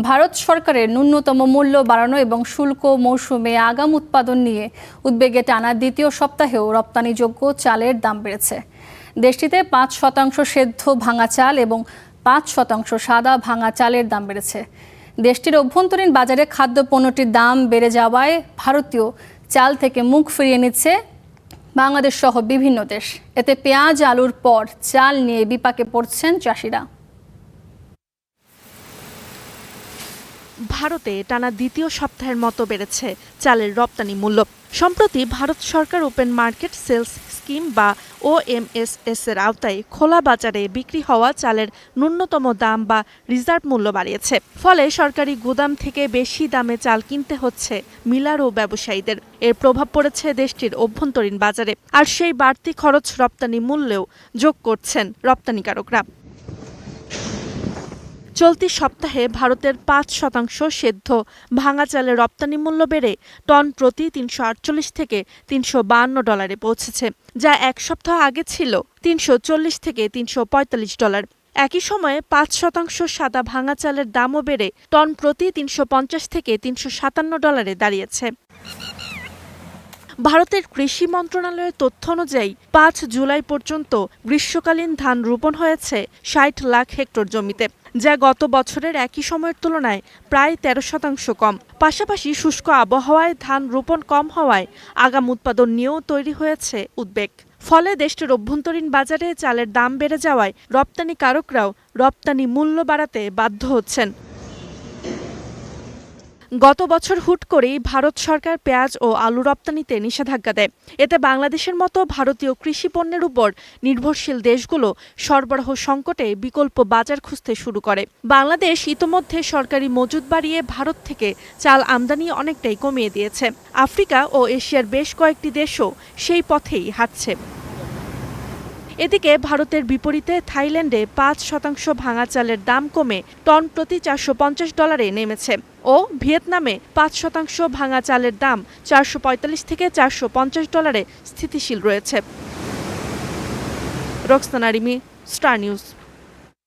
ভারত সরকারের ন্যূনতম মূল্য বাড়ানো এবং শুল্ক মৌসুমে আগাম উৎপাদন নিয়ে উদ্বেগে টানা দ্বিতীয় সপ্তাহেও রপ্তানিযোগ্য চালের দাম বেড়েছে। দেশটিতে ৫% সেদ্ধ ভাঙা চাল এবং ৫% সাদা ভাঙা চালের দাম বেড়েছে। দেশটির অভ্যন্তরীণ বাজারে খাদ্যপণ্যটির দাম বেড়ে যাওয়ায় ভারতীয় চাল থেকে মুখ ফিরিয়ে নিচ্ছে বাংলাদেশ সহ বিভিন্ন দেশ। এতে পেঁয়াজ আলুর পর চাল নিয়ে বিপাকে পড়ছেন চাষিরা। ভারতে টানা দ্বিতীয় সপ্তাহের মতো বেড়েছে চালের রপ্তানি মূল্য। সম্প্রতি ভারত সরকার ওপেন মার্কেট সেলস স্কিম বা OMSS এর আওতায় খোলা বাজারে বিক্রি হওয়া চালের ন্যূনতম দাম বা রিজার্ভ মূল্য বাড়িয়েছে। ফলে সরকারি গুদাম থেকে বেশি দামে চাল কিনতে হচ্ছে মিলার ও ব্যবসায়ীদের। এর প্রভাব পড়েছে দেশটির অভ্যন্তরীণ বাজারে, আর সেই বাড়তি খরচ রপ্তানি মূল্যেও যোগ করছেন রপ্তানিকারকরা। চলতি সপ্তাহে ভারতের ৫% সেদ্ধ ভাঙা চালের রপ্তানি মূল্য বেড়ে টন প্রতি ৩৪৮ থেকে $৩৫২ পৌঁছেছে, যা এক সপ্তাহ আগে ছিল $৩৪০ থেকে $৩৪৫। একই সময়ে ৫% সাদা ভাঙা চালের দামও বেড়ে টন প্রতি $৩৫০ থেকে $৩৫৭ দাঁড়িয়েছে। ভারতের কৃষি মন্ত্রণালয়ের তথ্য অনুযায়ী ৫ জুলাই পর্যন্ত গ্রীষ্মকালীন ধান রোপণ হয়েছে ৬০ লাখ হেক্টর জমিতে, যা গত বছরের একই সময়ের তুলনায় প্রায় ১৩% কম। পাশাপাশি শুষ্ক আবহাওয়ায় ধান রোপণ কম হওয়ায় আগাম উৎপাদন নিয়েও তৈরি হয়েছে উদ্বেগ। ফলে দেশটির অভ্যন্তরীণ বাজারে চালের দাম বেড়ে যাওয়ায় রপ্তানিকারকরাও রপ্তানি মূল্য বাড়াতে বাধ্য হচ্ছেন। গত বছর হুট করেই ভারত সরকার পেঁয়াজ ও আলু রপ্তানিতে নিষেধাজ্ঞা দেয়। এতে বাংলাদেশের মতো ভারতীয় কৃষি পণ্যের উপর নির্ভরশীল দেশগুলো সরবরাহ সংকটে বিকল্প বাজার খুঁজতে শুরু করে। বাংলাদেশ ইতোমধ্যে সরকারি মজুদ বাড়িয়ে ভারত থেকে চাল আমদানি অনেকটাই কমিয়ে দিয়েছে। আফ্রিকা ও এশিয়ার বেশ কয়েকটি দেশও সেই পথেই হাঁটছে। এদিকে ভারতের বিপরীতে থাইল্যান্ডে ৫% ভাঙা চালের দাম কমে টন প্রতি $৪৫০ নেমেছে ও ভিয়েতনামে ৫% ভাঙা চালের দাম $৪৪৫ থেকে $৪৫০ স্থিতিশীল রয়েছে। Roksana Rimi, star news.